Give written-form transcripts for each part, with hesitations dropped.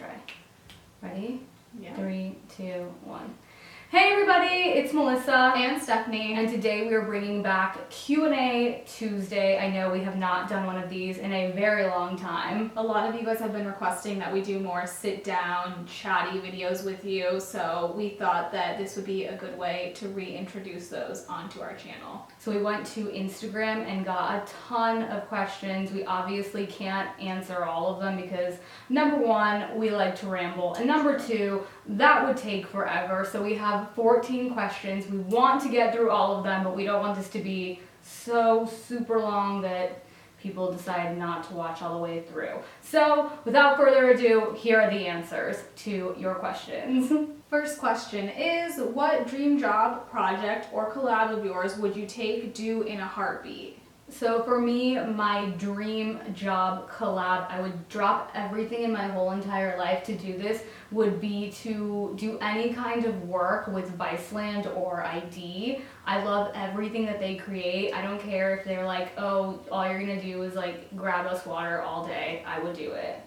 try. Ready? Yeah. 3, 2, 1. Hey everybody, it's Melissa And Stephanie. and today we are bringing back Q&A Tuesday. I know we have not done one of these in a very long time. A lot of you guys have been requesting that we do more sit-down, chatty videos with you, so we thought that this would be a good way to reintroduce those onto our channel. So we went to Instagram and got a ton of questions. We obviously can't answer all of them because number one, we like to ramble, and number two, that would take forever. So we have 14 questions. We want to get through all of them, but we don't want this to be so super long that people decide not to watch all the way through. So without further ado, here are the answers to your questions. First question is, what dream job, project, or collab of yours would you do in a heartbeat? So for me, my dream job collab, I would drop everything in my whole entire life to do this, would be to do any kind of work with Viceland or ID. I love everything that they create. I don't care if they're like, oh, all you're gonna do is like grab us water all day. I would do it.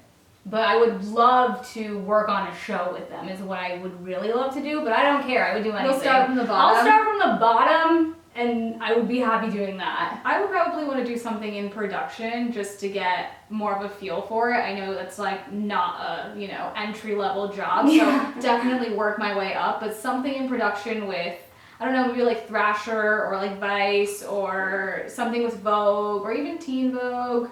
But I would love to work on a show with them is what I would really love to do, but I don't care. I would do anything. We'll start from the bottom. I'll start from the bottom. And I would be happy doing that. I would probably want to do something in production just to get more of a feel for it. I know that's like not a, entry-level job, so definitely work my way up, but something in production with, I don't know, maybe like Thrasher or like Vice or something with Vogue or even Teen Vogue,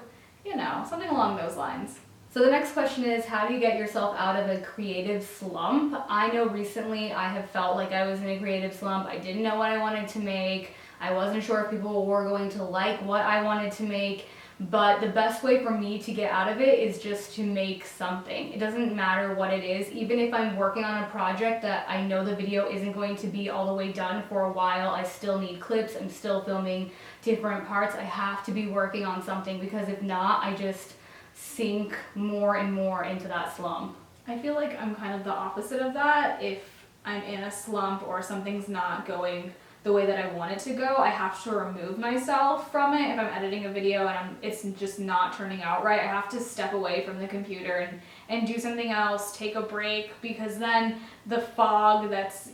something along those lines. So the next question is, how do you get yourself out of a creative slump? I know recently I have felt like I was in a creative slump. I didn't know what I wanted to make. I wasn't sure if people were going to like what I wanted to make. But the best way for me to get out of it is just to make something. It doesn't matter what it is. Even if I'm working on a project that I know the video isn't going to be all the way done for a while, I still need clips. I'm still filming different parts. I have to be working on something because if not, I just sink more and more into that slump. I feel like I'm kind of the opposite of that. If I'm in a slump or something's not going the way that I want it to go, I have to remove myself from it. If I'm editing a video and it's just not turning out right, I have to step away from the computer and do something else, take a break, because then the fog that's,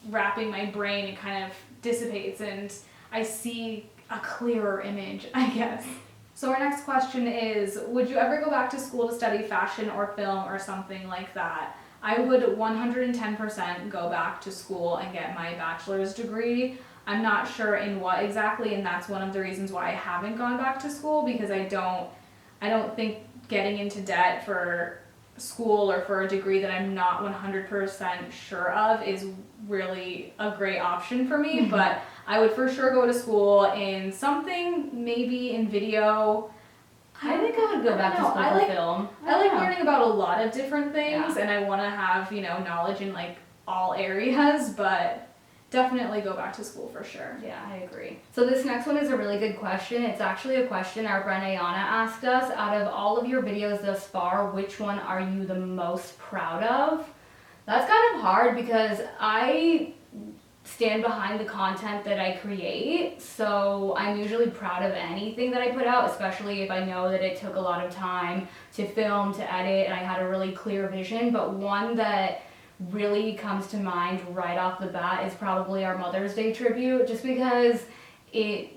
wrapping my brain, it kind of dissipates and I see a clearer image, I guess. So our next question is, would you ever go back to school to study fashion or film or something like that? I would 110% go back to school and get my bachelor's degree. I'm not sure in what exactly, and that's one of the reasons why I haven't gone back to school, because I don't think getting into debt for school or for a degree that I'm not 100% sure of is really a great option for me, but I would for sure go to school in something, maybe in video. I think I would go back to school for film. I like learning about a lot of different things, and I want to have, knowledge in like all areas, but definitely go back to school for sure. Yeah, I agree. So this next one is a really good question. It's actually a question our friend Ayana asked us. Out of all of your videos thus far, which one are you the most proud of? That's kind of hard because I stand behind the content that I create, so I'm usually proud of anything that I put out, especially if I know that it took a lot of time to film, to edit, and I had a really clear vision. But one that really comes to mind right off the bat is probably our Mother's Day tribute, just because it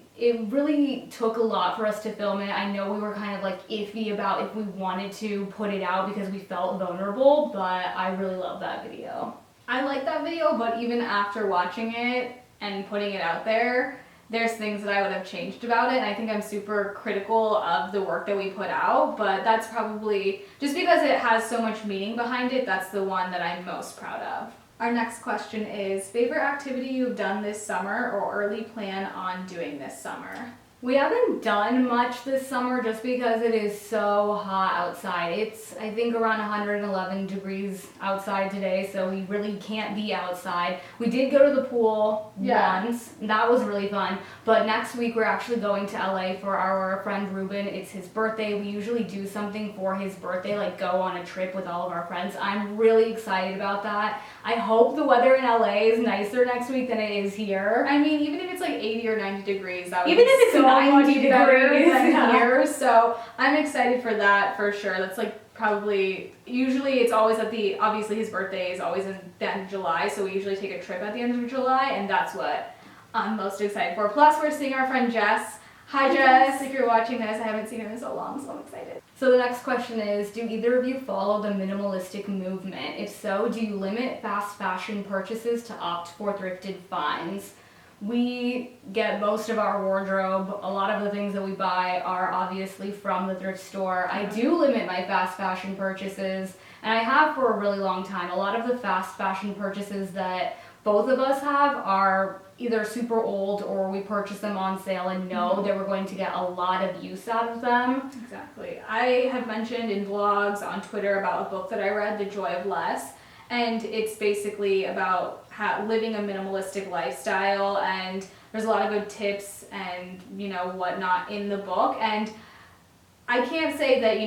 really took a lot for us to film it. I know we were kind of like iffy about if we wanted to put it out because we felt vulnerable, but I really love that video. I like that video, but even after watching it and putting it out there, there's things that I would have changed about it, and I think I'm super critical of the work that we put out, but that's probably, just because it has so much meaning behind it, that's the one that I'm most proud of. Our next question is, favorite activity you've done this summer or early plan on doing this summer? We haven't done much this summer just because it is so hot outside. It's, I think, around 111 degrees outside today, so we really can't be outside. We did go to the pool once. That was really fun. But next week we're actually going to LA for our friend Ruben. It's his birthday. We usually do something for his birthday, like go on a trip with all of our friends. I'm really excited about that. I hope the weather in LA is nicer next week than it is here. I mean, even if it's like 80 or 90 degrees, that would even be if it's so 90 much better degrees than here. So I'm excited for that for sure. That's like probably, usually it's always obviously his birthday is always in the end of July, so we usually take a trip at the end of July, and that's what I'm most excited for. Plus, we're seeing our friend Jess. Hi Jess, if you're watching this, I haven't seen her in so long, so I'm excited. So the next question is, do either of you follow the minimalistic movement? If so, do you limit fast fashion purchases to opt for thrifted finds? We get most of our wardrobe. A lot of the things that we buy are obviously from the thrift store. I do limit my fast fashion purchases, and I have for a really long time. A lot of the fast fashion purchases that both of us have are either super old or we purchase them on sale and know that we're going to get a lot of use out of them. Exactly. I have mentioned in vlogs on Twitter about a book that I read, The Joy of Less, and it's basically about living a minimalistic lifestyle, and there's a lot of good tips and whatnot in the book. And I can't say that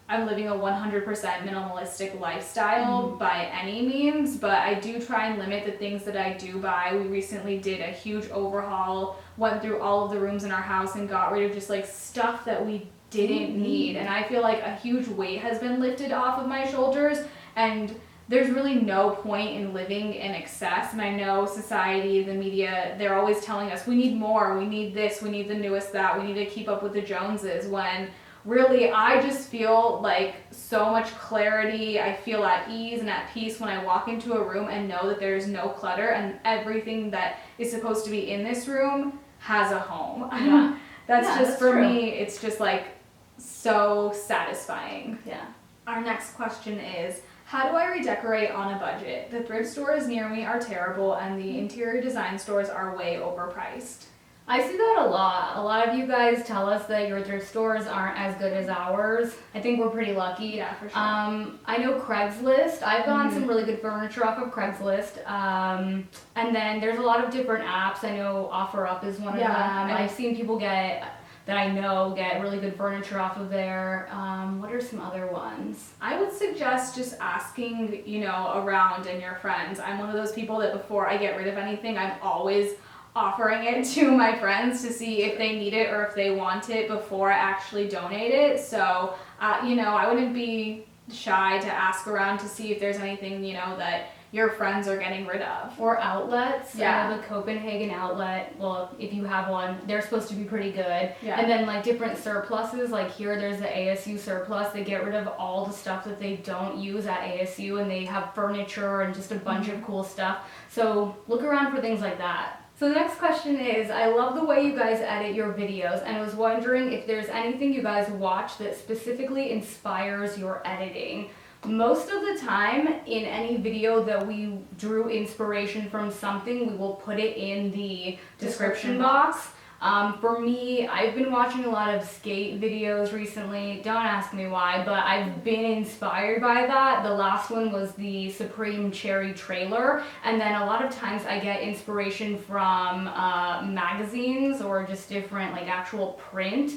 I'm living a 100% minimalistic lifestyle by any means, but I do try and limit the things that I do buy. We recently did a huge overhaul, went through all of the rooms in our house and got rid of just like stuff that we didn't need. And I feel like a huge weight has been lifted off of my shoulders, and there's really no point in living in excess. And I know society, the media, they're always telling us we need more, we need this, we need the newest that, we need to keep up with the Joneses, when really, I just feel like so much clarity. I feel at ease and at peace when I walk into a room and know that there's no clutter and everything that is supposed to be in this room has a home. Yeah. That's for me, it's just like so satisfying. Yeah. Our next question is, how do I redecorate on a budget? The thrift stores near me are terrible and the interior design stores are way overpriced. I see that a lot. A lot of you guys tell us that your thrift stores aren't as good as ours. I think we're pretty lucky. Yeah, for sure. I know Craigslist. I've gotten some really good furniture off of Craigslist. And then there's a lot of different apps. I know OfferUp is one of them. I've seen people that I know get really good furniture off of there. What are some other ones? I would suggest just asking, around and your friends. I'm one of those people that before I get rid of anything, I'm always offering it to my friends to see if they need it or if they want it before I actually donate it. So, I wouldn't be shy to ask around to see if there's anything, that your friends are getting rid of. Or outlets. Yeah. The Copenhagen outlet, well, if you have one, they're supposed to be pretty good. Yeah. And then like different surpluses, like here there's the ASU surplus. They get rid of all the stuff that they don't use at ASU, and they have furniture and just a bunch of cool stuff. So look around for things like that. So the next question is, I love the way you guys edit your videos, and I was wondering if there's anything you guys watch that specifically inspires your editing. Most of the time, in any video that we drew inspiration from something, we will put it in the description box. For me, I've been watching a lot of skate videos recently. Don't ask me why, but I've been inspired by that. The last one was the Supreme Cherry trailer, and then a lot of times I get inspiration from magazines or just different like actual print.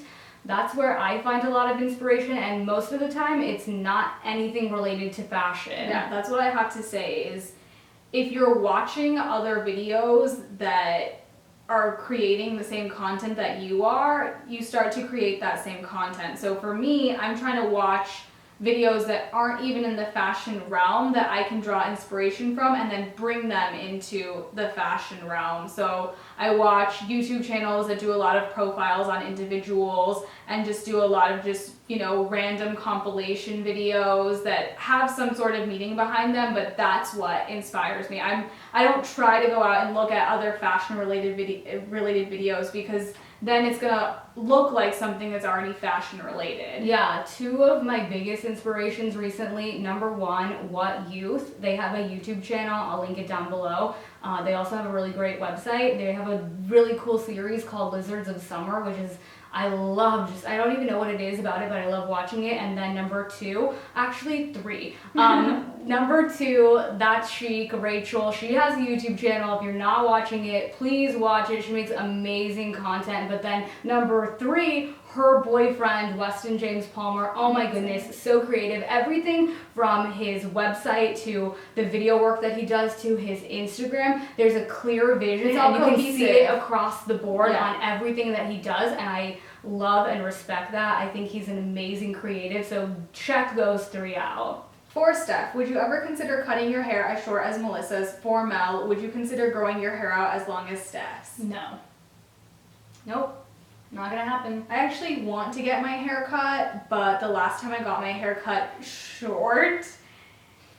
That's where I find a lot of inspiration, and most of the time it's not anything related to fashion. Yeah, that's what I have to say is, if you're watching other videos that are creating the same content that you are, you start to create that same content. So for me, I'm trying to watch videos that aren't even in the fashion realm that I can draw inspiration from and then bring them into the fashion realm. So I watch YouTube channels that do a lot of profiles on individuals and just do a lot of just, random compilation videos that have some sort of meaning behind them, but that's what inspires me. I don't try to go out and look at other fashion related videos, because then it's gonna look like something that's already fashion related. Yeah, two of my biggest inspirations recently. Number one, What Youth. They have a YouTube channel. I'll link it down below. They also have a really great website. They have a really cool series called Lizards of Summer, which is I don't even know what it is about it, but I love watching it. And then number two, actually three. Number two, That's Chic, Rachel. She has a YouTube channel. If you're not watching it, please watch it. She makes amazing content. But then number three, her boyfriend, Weston James Palmer. Oh my goodness, so creative. Everything from his website to the video work that he does to his Instagram, there's a clear vision, and you can see it across the board on everything that he does, and love and respect that. I think he's an amazing creative, so check those 3 out. For Steph, would you ever consider cutting your hair as short as Melissa's? For Mel, would you consider growing your hair out as long as Steph's? No. Nope. Not gonna happen. I actually want to get my hair cut, but the last time I got my hair cut short,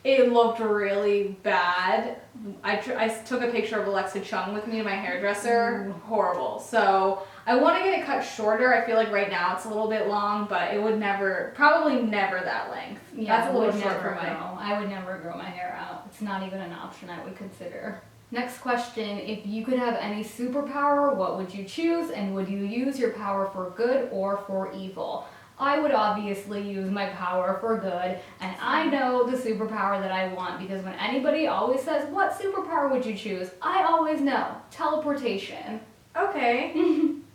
it looked really bad. I took a picture of Alexa Chung with me to my hairdresser. Ooh. Horrible. So I want to get it cut shorter. I feel like right now it's a little bit long, but it would probably never that length. Yeah, that's a little short for I would never grow my hair out. It's not even an option I would consider. Next question, if you could have any superpower, what would you choose, and would you use your power for good or for evil? I would obviously use my power for good, and I know the superpower that I want, because when anybody always says, what superpower would you choose? I always know, teleportation. Okay.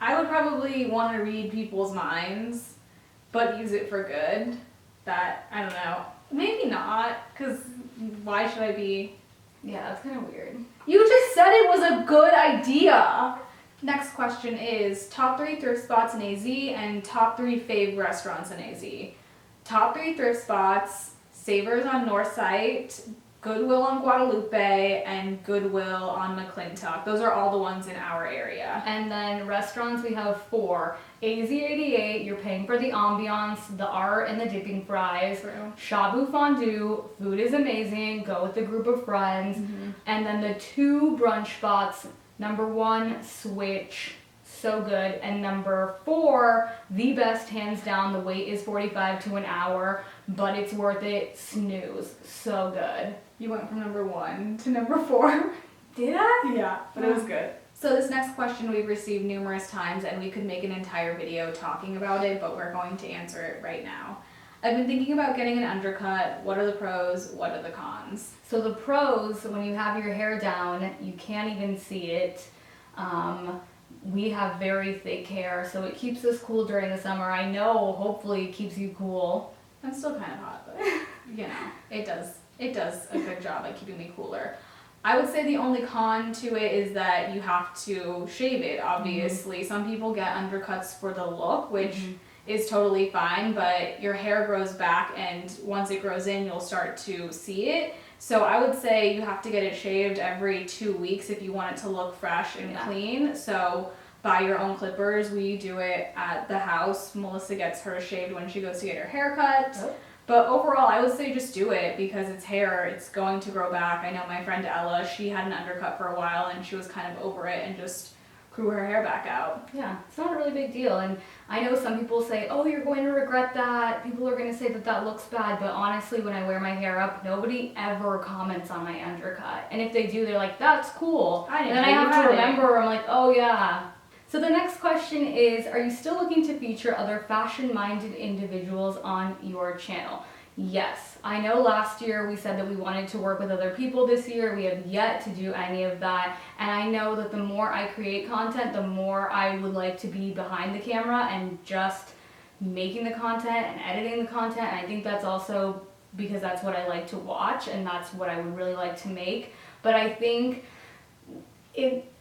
I would probably want to read people's minds, but use it for good. That, I don't know. Maybe not, because why should I be... Yeah, that's kind of weird. You just said it was a good idea. Next question is top 3 thrift spots in AZ and top 3 fave restaurants in AZ. Top 3 thrift spots, Savers on Northsight, Goodwill on Guadalupe, and Goodwill on McClintock. Those are all the ones in our area. And then restaurants, we have 4. AZ88, you're paying for the ambiance, the art, and the dipping fries. True. Shabu Fondue, food is amazing, go with a group of friends. Mm-hmm. And then the 2 brunch spots, number 1, Switch, so good. And number 4, the best, hands down, the wait is 45 to an hour, but it's worth it, Snooze, so good. You went from number 1 to number 4. Did I? Yeah, but it was good. So this next question we've received numerous times, and we could make an entire video talking about it, but we're going to answer it right now. I've been thinking about getting an undercut. What are the pros? What are the cons? So the pros, when you have your hair down, you can't even see it. We have very thick hair, so it keeps us cool during the summer. I know, hopefully it keeps you cool. I'm still kind of hot, but you know, it does a good job at keeping me cooler. I would say the only con to it is that you have to shave it, obviously. Mm-hmm. Some people get undercuts for the look, which is totally fine, but your hair grows back, and once it grows in, you'll start to see it. So I would say you have to get it shaved every 2 weeks if you want it to look fresh and clean. So buy your own clippers. We do it at the house. Melissa gets hers shaved when she goes to get her haircut. Oh. But overall, I would say just do it because it's hair. It's going to grow back. I know my friend Ella, she had an undercut for a while and she was kind of over it and just grew her hair back out. Yeah, it's not a really big deal. And I know some people say, oh, you're going to regret that. People are going to say that that looks bad. But honestly, when I wear my hair up, nobody ever comments on my undercut. And if they do, they're like, that's cool. And then I have to remember, I'm like, oh yeah. So the next question is, are you still looking to feature other fashion-minded individuals on your channel? Yes. I know last year we said that we wanted to work with other people this year. We have yet to do any of that. And I know that the more I create content, the more I would like to be behind the camera and just making the content and editing the content. And I think that's also because that's what I like to watch and that's what I would really like to make. But I think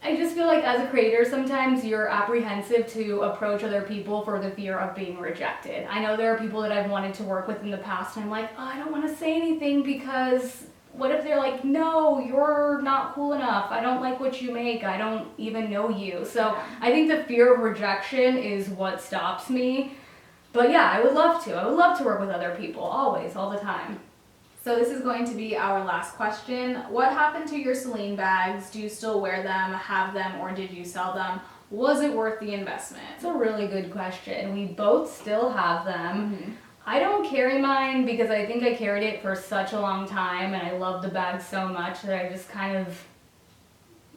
I just feel like as a creator, sometimes you're apprehensive to approach other people for the fear of being rejected. I know there are people that I've wanted to work with in the past, and I'm like, oh, I don't want to say anything because what if they're like, no, you're not cool enough. I don't like what you make. I don't even know you. So I think the fear of rejection is what stops me. But yeah, I would love to. I would love to work with other people, always, all the time. So this is going to be our last question. What happened to your saline bags? Do you still wear them, have them, or did you sell them? Was it worth the investment? It's a really good question. We both still have them. Mm-hmm. I don't carry mine because I think I carried it for such a long time and I love the bag so much that I just kind of,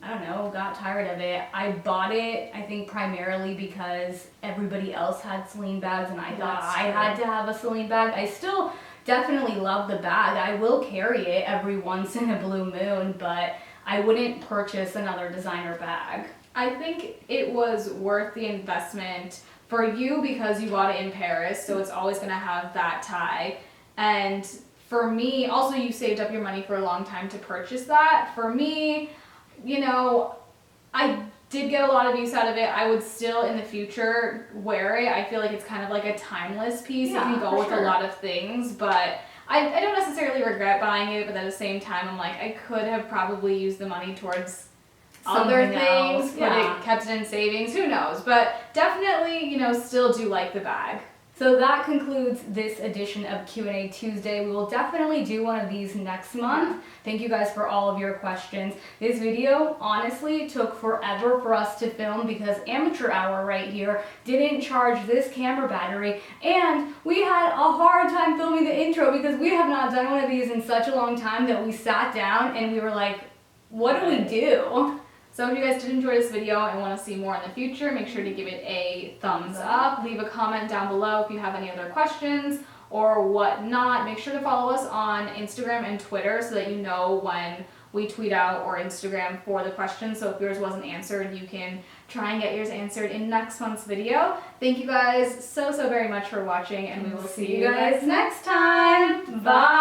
I don't know, got tired of it. I bought it, I think, primarily because everybody else had saline bags and I thought I had to have a saline bag. I still definitely love the bag. I will carry it every once in a blue moon, but I wouldn't purchase another designer bag. I think it was worth the investment for you because you bought it in Paris, so it's always going to have that tie. And for me, also you saved up your money for a long time to purchase that. For me, you know, I did get a lot of use out of it. I would still in the future wear it. I feel like it's kind of like a timeless piece. Yeah, It can go with a lot of things, but I don't necessarily regret buying it, but at the same time, I'm like, I could have probably used the money towards other Something things, else, but yeah. it kept it in savings, who knows, but definitely, you know, still do like the bag. So that concludes this edition of Q&A Tuesday. We will definitely do one of these next month. Thank you guys for all of your questions. This video honestly took forever for us to film because amateur hour right here didn't charge this camera battery, and we had a hard time filming the intro because we have not done one of these in such a long time that we sat down and we were like, what do we do? So if you guys did enjoy this video and want to see more in the future, make sure to give it a thumbs up. Leave a comment down below if you have any other questions or whatnot. Make sure to follow us on Instagram and Twitter so that you know when we tweet out or Instagram for the questions. So if yours wasn't answered, you can try and get yours answered in next month's video. Thank you guys so very much for watching, and we will see you guys next time. Bye!